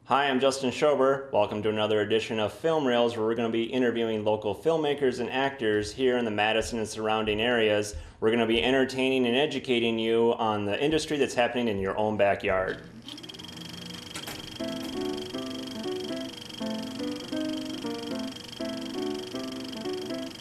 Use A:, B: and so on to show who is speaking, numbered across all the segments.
A: Hi, I'm Justin Schober. Welcome to another edition of Film Reels, where we're going to be interviewing local filmmakers and actors here in the Madison and surrounding areas. We're going to be entertaining and educating you on the industry that's happening in your own backyard.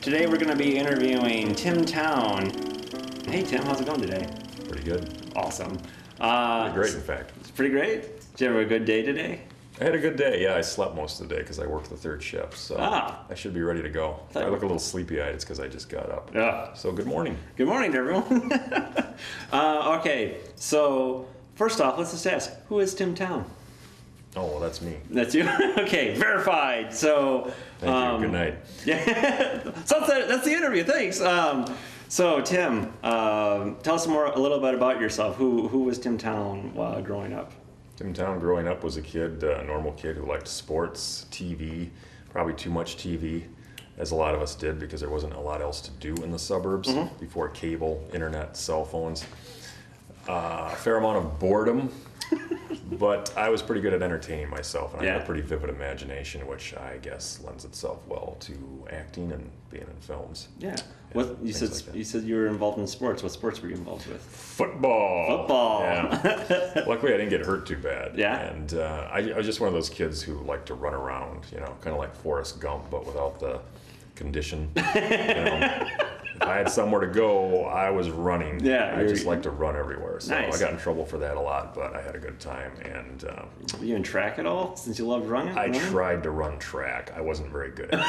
A: Today we're going to be interviewing Tim Towne. Hey Tim, how's it going today?
B: Pretty good.
A: Awesome.
B: Pretty great, in fact.
A: It's pretty great. Did you have a good day today?
B: I had a good day. Yeah, I slept most of the day because I worked the third shift, so I should be ready to go. If I look a little sleepy-eyed, it's because I just got up.
A: Yeah.
B: So good morning.
A: Good morning to everyone. Okay, so first off, let's just ask, who is Tim Towne?
B: Oh, well, that's me.
A: That's you? Okay, verified. So
B: Thank you. Good night.
A: Yeah, so that's the interview. Thanks. So Tim, tell us a little bit about yourself. Who was Tim Towne growing up?
B: Tim Towne, growing up, was a kid, a normal kid who liked sports, TV, probably too much TV, as a lot of us did because there wasn't a lot else to do in the suburbs before cable, internet, cell phones. A fair amount of boredom, but I was pretty good at entertaining myself, and I had a pretty vivid imagination, which I guess lends itself well to acting and being in films.
A: Yeah. What you said you were involved in sports. What sports were you involved with?
B: Football.
A: Football.
B: Yeah. Luckily, I didn't get hurt too bad.
A: Yeah.
B: And I was just one of those kids who liked to run around, kind of like Forrest Gump, but without the condition. If I had somewhere to go, I was running.
A: Yeah.
B: I just like to run everywhere. So
A: nice.
B: I got in trouble for that a lot, but I had a good time. And
A: were you in track at all, since you loved running?
B: I tried to run track. I wasn't very good at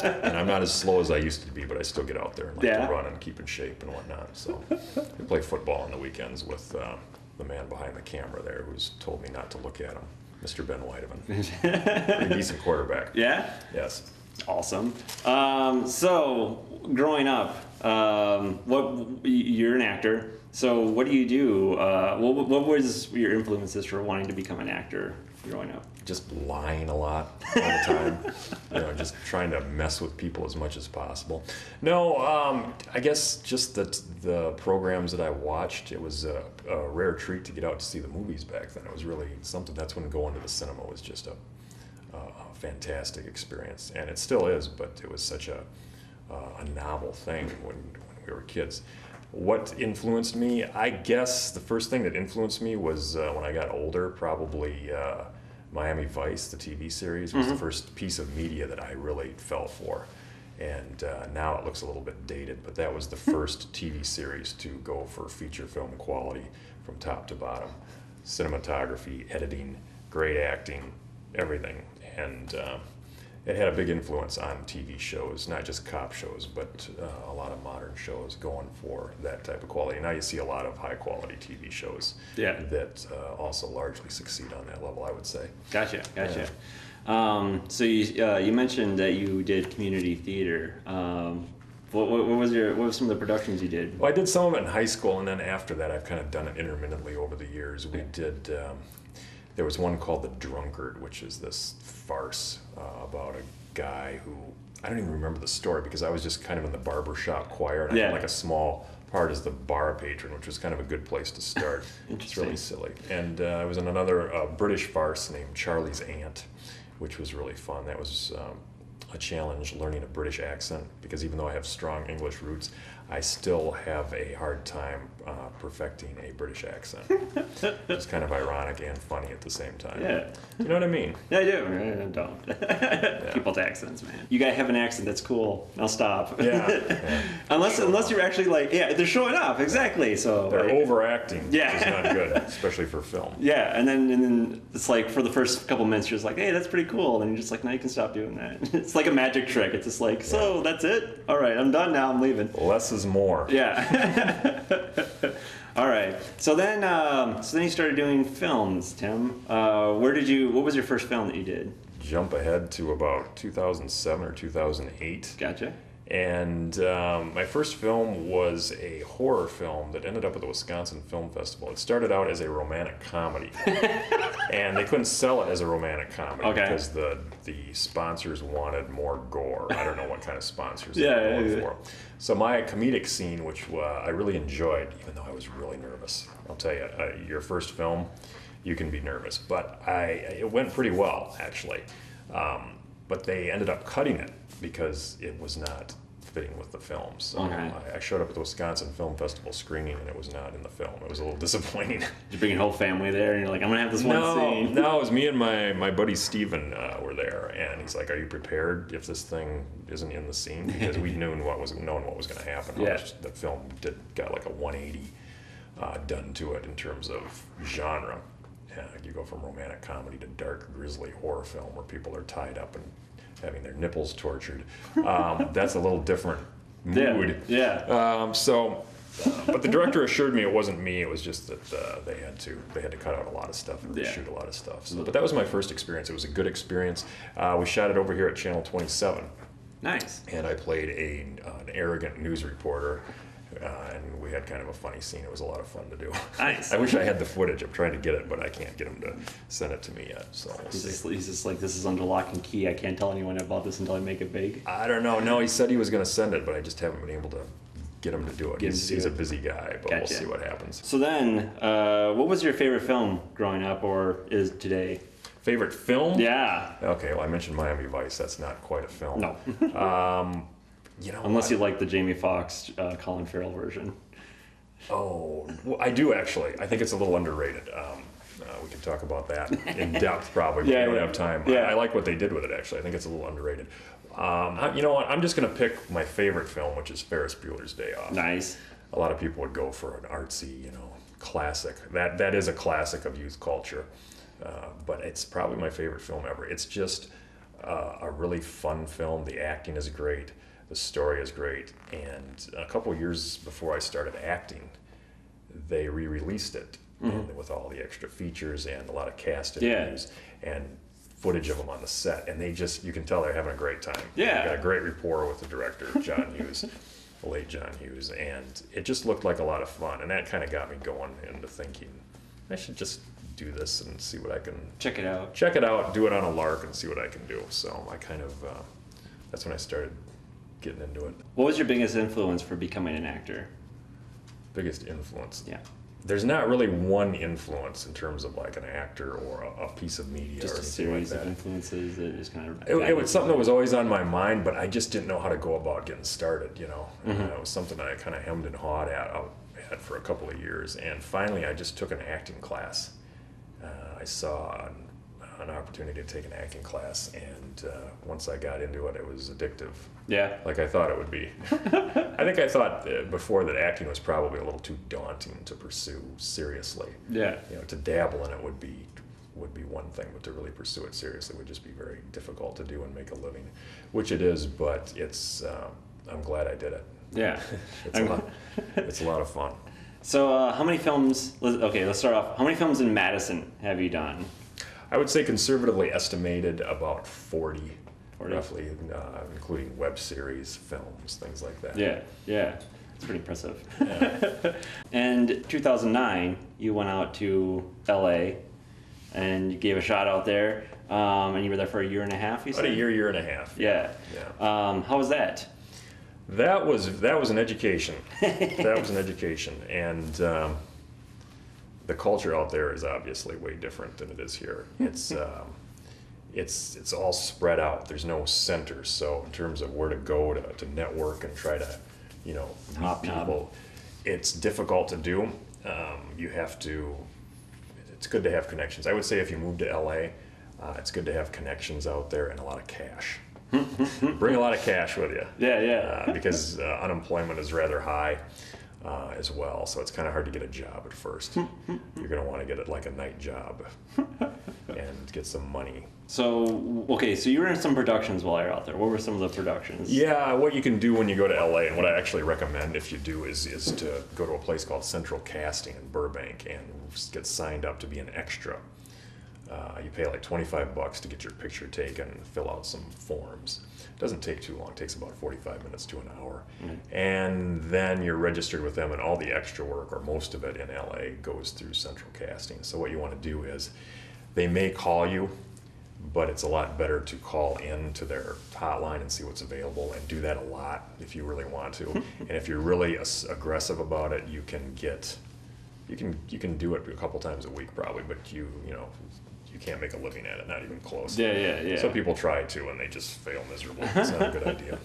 B: it. And I'm not as slow as I used to be, but I still get out there and like to run and keep in shape and whatnot. So I play football on the weekends with the man behind the camera there who's told me not to look at him, Mr. Ben Whiteman. Pretty decent quarterback.
A: Yeah?
B: Yes.
A: Awesome. So, growing up, you're an actor. So, what do you do? What was your influences for wanting to become an actor growing up?
B: Just lying a lot all the time. Just trying to mess with people as much as possible. No, I guess just the programs that I watched, it was a rare treat to get out to see the movies back then. It was really something. That's when going to the cinema was just a fantastic experience, and it still is, but it was such a novel thing when we were kids. What influenced me? I guess the first thing that influenced me was when I got older, probably Miami Vice, the TV series, was the first piece of media that I really fell for. And now it looks a little bit dated, but that was the first TV series to go for feature film quality from top to bottom. Cinematography, editing, great acting, everything. And it had a big influence on TV shows, not just cop shows, but a lot of modern shows going for that type of quality. Now you see a lot of high quality TV shows that also largely succeed on that level, I would say.
A: Gotcha. So you mentioned that you did community theater. What were some of the productions you did?
B: Well, I did some of it in high school, and then after that I've kind of done it intermittently over the years. We did... There was one called The Drunkard, which is this farce about a guy who, I don't even remember the story because I was just kind of in the barbershop choir, and I had like a small part as the bar patron, which was kind of a good place to start. It's really silly. And I was in another British farce named Charlie's Aunt, which was really fun. That was a challenge learning a British accent, because even though I have strong English roots, I still have a hard time perfecting a British accent. It's kind of ironic and funny at the same time. Yeah. You know what I mean?
A: Yeah, I do. I don't. People's accents, man. You gotta have an accent that's cool. I'll stop.
B: Yeah.
A: Unless you're actually like, they're showing off, exactly. So
B: they're overacting, which is
A: Yeah.
B: not good, especially for film.
A: Yeah, and then it's like for the first couple minutes you're just like, hey, that's pretty cool. And then you're just like, no, you can stop doing that. It's like a magic trick. It's just like, so that's it? All right, I'm done now. I'm leaving.
B: Less is more.
A: Yeah. All right. So then you started doing films, Tim. What was your first film that you did?
B: Jump ahead to about 2007 or 2008.
A: Gotcha.
B: And my first film was a horror film that ended up at the Wisconsin Film Festival. It started out as a romantic comedy, and they couldn't sell it as a romantic comedy because the sponsors wanted more gore. I don't know what kind of sponsors they were going for. So my comedic scene, which I really enjoyed, even though I was really nervous. I'll tell you, your first film, you can be nervous. But it went pretty well, actually. But they ended up cutting it because it was not fitting with the film. So I showed up at the Wisconsin Film Festival screening, and it was not in the film. It was a little disappointing.
A: Did you bring your whole family there, and you're like, I'm gonna have this one scene?
B: No, it was me and my buddy Steven were there, and he's like, "Are you prepared if this thing isn't in the scene?" Because we knew what was going to happen.
A: Yeah.
B: The film got like a 180 done to it in terms of genre. You go from romantic comedy to dark, grisly horror film where people are tied up and having their nipples tortured. That's a little different mood.
A: Yeah.
B: But the director assured me it wasn't me. It was just that they had to cut out a lot of stuff and reshoot a lot of stuff. So, but that was my first experience. It was a good experience. We shot it over here at Channel 27.
A: Nice.
B: And I played an arrogant news reporter. And we had kind of a funny scene. It was a lot of fun to do.
A: Nice.
B: I wish I had the footage. I'm trying to get it, but I can't get him to send it to me yet. So we'll see.
A: He's just like, this is under lock and key. I can't tell anyone about this until I make it big.
B: I don't know. No, he said he was going to send it, but I just haven't been able to get him to do it. He's a busy guy, but we'll see what happens.
A: So then, what was your favorite film growing up, or is today?
B: Favorite film?
A: Yeah.
B: Okay, well, I mentioned Miami Vice. That's not quite a film.
A: No. Unless you like the Jamie Foxx, Colin Farrell version.
B: Oh, well, I do actually. I think it's a little underrated. We can talk about that in depth probably, but we don't have time.
A: Yeah.
B: I like what they did with it, actually. I think it's a little underrated. You know what? I'm just going to pick my favorite film, which is Ferris Bueller's Day Off.
A: Nice.
B: A lot of people would go for an artsy, classic. That is a classic of youth culture. But it's probably my favorite film ever. It's just a really fun film. The acting is great. The story is great. And a couple years before I started acting, they re-released it with all the extra features and a lot of cast interviews and footage of them on the set. And you can tell they're having a great time.
A: Yeah.
B: They've got a great rapport with the director, John Hughes, the late John Hughes. And it just looked like a lot of fun. And that kind of got me going into thinking, I should just do this and see what I can...
A: Check it out,
B: do it on a lark and see what I can do. So I kind of, that's when I started getting into it.
A: What was your biggest influence for becoming an actor?
B: Biggest influence?
A: Yeah.
B: There's not really one influence in terms of like an actor or a piece of media
A: just
B: or
A: a
B: anything
A: series
B: like that.
A: of influences that just kind of...
B: It was something that was always on my mind, but I just didn't know how to go about getting started, And it was something that I kind of hemmed and hawed at for a couple of years. And finally, I just took an acting class. I saw an opportunity to take an acting class, and once I got into it, it was addictive.
A: Yeah.
B: Like I thought it would be. I think I thought before that acting was probably a little too daunting to pursue seriously.
A: Yeah.
B: To dabble in it would be one thing, but to really pursue it seriously would just be very difficult to do and make a living, which it is. But it's I'm glad I did it.
A: Yeah.
B: It's a lot of fun.
A: So how many films? Okay, let's start off. How many films in Madison have you done?
B: I would say conservatively estimated about 40. Roughly, including web series, films, things like that.
A: Yeah, it's pretty impressive.
B: Yeah.
A: And 2009, you went out to LA, and you gave a shot out there, and you were there for a year and a half. You said?
B: About a year and a half.
A: Yeah. How was that?
B: That was an education. That was an education, and the culture out there is obviously way different than it is here. It's all spread out. There's no center. So in terms of where to go to network and try to, meet people, it's difficult to do. You have to. It's good to have connections. I would say if you move to LA, it's good to have connections out there and a lot of cash. Bring a lot of cash with you.
A: Yeah.
B: Because unemployment is rather high as well, so it's kind of hard to get a job at first. You're going to want to get it like a night job and get some money.
A: So, okay, so you were in some productions while you're out there. What were some of the productions?
B: Yeah, what you can do when you go to LA, and what I actually recommend if you do is to go to a place called Central Casting in Burbank and get signed up to be an extra. You pay like $25 to get your picture taken and fill out some forms. It doesn't take too long. It takes about 45 minutes to an hour. And then you're registered with them, and all the extra work, or most of it in LA, goes through Central Casting. So what you want to do is they may call you, but it's a lot better to call in to their hotline and see what's available, and do that a lot if you really want to. And if you're really aggressive about it, you can get you can do it a couple times a week probably, but you can't make a living at it, not even close.
A: Yeah.
B: So people try to, and they just fail miserably. It's not a good idea.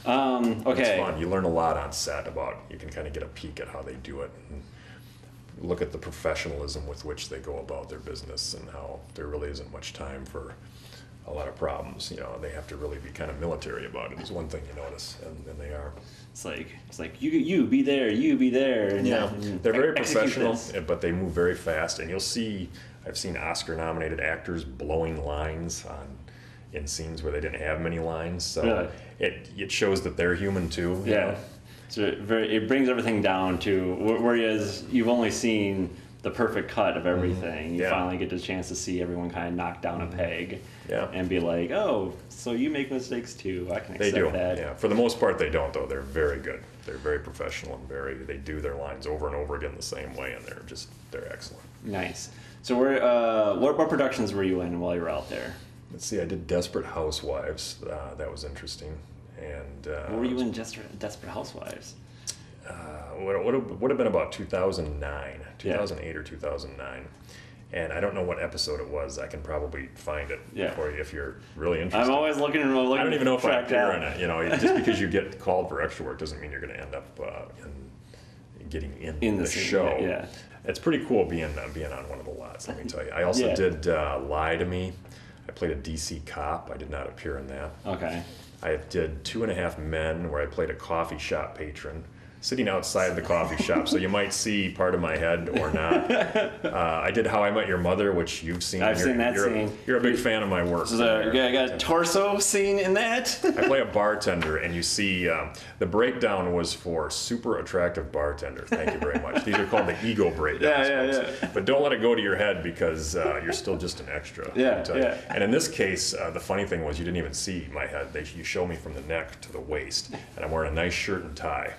A: Okay.
B: It's fun. You learn a lot on set you can kind of get a peek at how they do it, and look at the professionalism with which they go about their business, and how there really isn't much time for a lot of problems. They have to really be kind of military about it. Is one thing you notice, and they are.
A: It's like you be there, and
B: they're very professional, but they move very fast, and you'll see. I've seen Oscar-nominated actors blowing lines in scenes where they didn't have many lines, so it shows that they're human too.
A: So it brings everything down to whereas you've only seen the perfect cut of everything. You finally get the chance to see everyone kind of knock down a peg, and be like, oh, so you make mistakes too. I can accept that.
B: Yeah, for the most part they don't though. They're very good. They're very professional and they do their lines over and over again the same way, and they're excellent.
A: Nice. So what productions were you in while you were out there?
B: Let's see, I did Desperate Housewives. That was interesting. And
A: what were you in Desperate Housewives?
B: Would have been about 2008 or 2009. And I don't know what episode it was. I can probably find it for you if you're really interested.
A: I'm always looking. I
B: don't even know if I appear in it. Just because you get called for extra work doesn't mean you're going to end up getting in the show.
A: Yeah.
B: It's pretty cool being on one of the lots, let me tell you. I also did Lie to Me. I played a DC cop. I did not appear in that.
A: Okay.
B: I did 2.5 Men, where I played a coffee shop patron, sitting outside the coffee shop, so you might see part of my head or not. I did How I Met Your Mother, which you've seen.
A: I've seen that scene.
B: You're a big fan of my work.
A: So I got a torso scene in that.
B: I play a bartender, and you see the breakdown was for super attractive bartender. Thank you very much. These are called the ego breakdowns.
A: Yeah.
B: But don't let it go to your head, because you're still just an extra.
A: Yeah.
B: And in this case, the funny thing was you didn't even see my head. You show me from the neck to the waist, and I'm wearing a nice shirt and tie.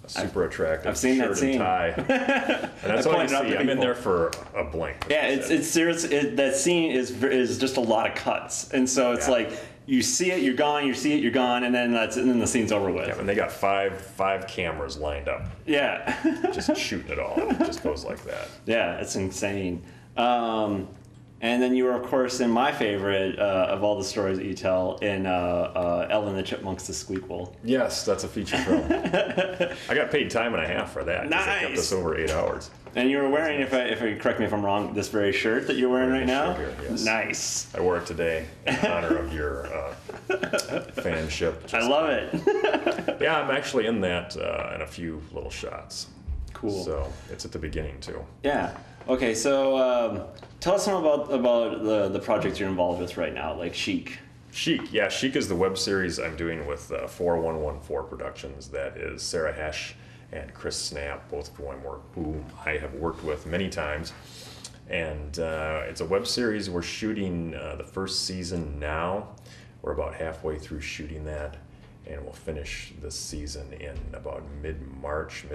B: Super attractive.
A: I've seen
B: shirt
A: that scene.
B: And tie. And that's all you see. I'm in there for a blink.
A: Yeah, it's serious. That scene is just a lot of cuts, and so it's like you see it, you're gone. You see it, you're gone, and then then the scene's over with.
B: Yeah, and they got five cameras lined up.
A: Yeah,
B: just shooting it all. It just goes like that.
A: Yeah, it's insane. And then you were, of course, in my favorite of all the stories that you tell, in Ellen the Chipmunks, The Squeakquel.
B: Yes, that's a feature film. I got paid time and a half for that.
A: Nice.
B: It kept us over 8 hours.
A: And you were wearing, if you correct me if I'm wrong, this very shirt that you're wearing right now?
B: Here, yes.
A: Nice.
B: I wore it today in honor of your fanship.
A: I love it.
B: Yeah, I'm actually in that in a few little shots.
A: Cool.
B: So it's at the beginning, too.
A: Yeah. Okay, so tell us some about the projects you're involved with right now, like Chic.
B: Chic, yeah. Chic is the web series I'm doing with 4114 Productions. That is Sarah Hesh and Chris Snap, both of whom I have worked with many times. And it's a web series. We're shooting the first season now. We're about halfway through shooting that. And we'll finish this season in about mid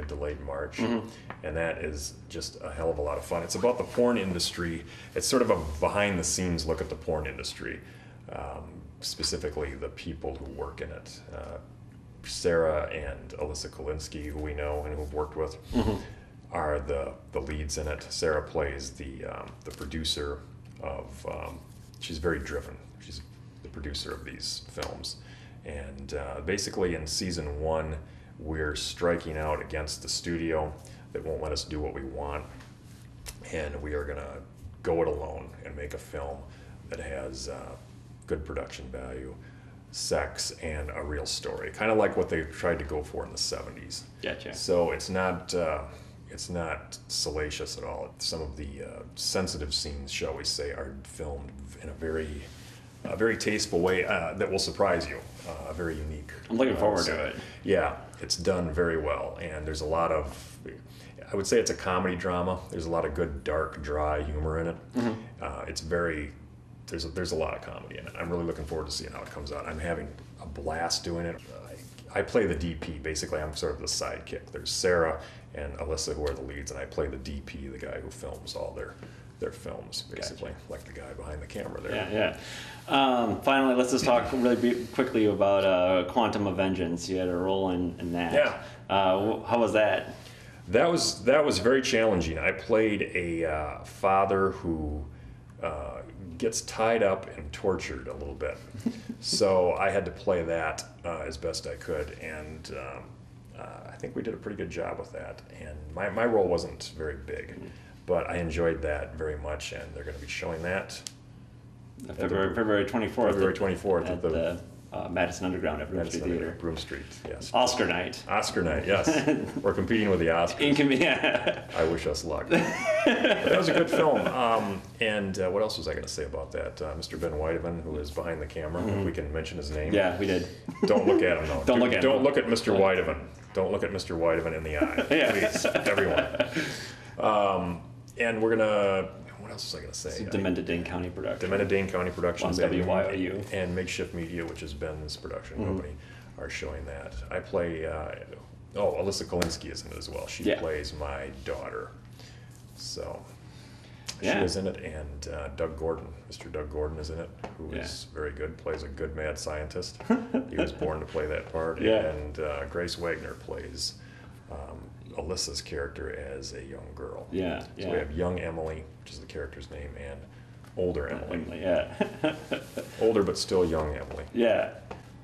B: to late March.
A: Mm-hmm.
B: And that is just a hell of a lot of fun. It's about the porn industry. It's sort of a behind-the-scenes look at the porn industry, specifically the people who work in it. Sarah and Alyssa Kolinsky, who we know and who've worked with, are the leads in it. Sarah plays the producer of, she's very driven. She's the producer of these films. And basically in season 1, we're striking out against the studio that won't let us do what we want. And we are going to go it alone and make a film that has good production value, sex, and a real story. Kind of like what they tried to go for in the 70s.
A: Gotcha.
B: So it's not salacious at all. Some of the sensitive scenes, shall we say, are filmed in a very tasteful way that will surprise you. Very unique.
A: I'm looking forward to it.
B: Yeah, it's done very well, and there's a lot of, I would say it's a comedy drama. There's a lot of good, dark, dry humor in it. It's there's a lot of comedy in it. I'm really looking forward to seeing how it comes out. I'm having a blast doing it. I play the DP. Basically, I'm sort of the sidekick. There's Sarah and Alyssa who are the leads, and I play the DP, the guy who films all their films, basically, like the guy behind the camera there.
A: Yeah. Finally, let's just talk really quickly about Quantum of Vengeance. You had a role in that.
B: Yeah.
A: How was that?
B: That was very challenging. I played a father who gets tied up and tortured a little bit. So I had to play that as best I could, and I think we did a pretty good job with that. And my role wasn't very big, but I enjoyed that very much, and they're going to be showing that
A: February 24th.
B: February 24th
A: at the Madison Underground at Broom Street Theater.
B: Broom Street, yes.
A: Oscar night.
B: Oscar night, yes. We're competing with the Oscars.
A: Yeah.
B: I wish us luck. But that was a good film. And what else was I going to say about that? Mr. Ben Whitevan, who is behind the camera, if we can mention his name.
A: Yeah, we did.
B: Don't look at him, though.
A: Don't look at him.
B: Don't look at Mr. Whitevan. Don't look at Mr. Whitevan in the eye, please, everyone. And we're going to... What else was I going to say?
A: Demented Dane County production.
B: Demented Dane County Productions
A: On WYOU.
B: and Makeshift Media, which is Ben's production company, are showing that. I play, Alyssa Kolinsky is in it as well. She plays my daughter. So she is in it, and Doug Gordon, Mr. Doug Gordon is in it, who is very good, plays a good mad scientist. He was born to play that part. And Grace Wagner plays Alyssa's character as a young girl. So we have young Emily, which is the character's name, and older Emily. Older but still young Emily.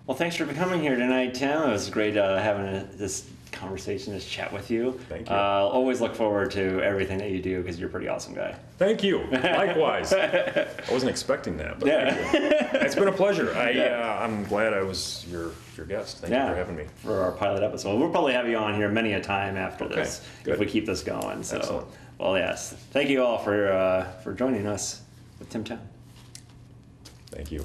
A: Well, thanks for coming here tonight, Tim. It was great having this conversation, this chat with you.
B: Thank you.
A: Always look forward to everything that you do because you're a pretty awesome guy.
B: Thank you. Likewise. I wasn't expecting that, but thank you. It's been a pleasure. I'm glad I was your guest. Thank you for having me.
A: For our pilot episode. We'll probably have you on here many a time after this if we keep this going. So,
B: excellent.
A: Well, yes. Thank you all for joining us with Tim Towne.
B: Thank you.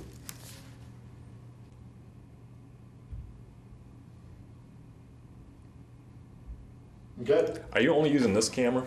C: Good.
B: Are you only using this camera?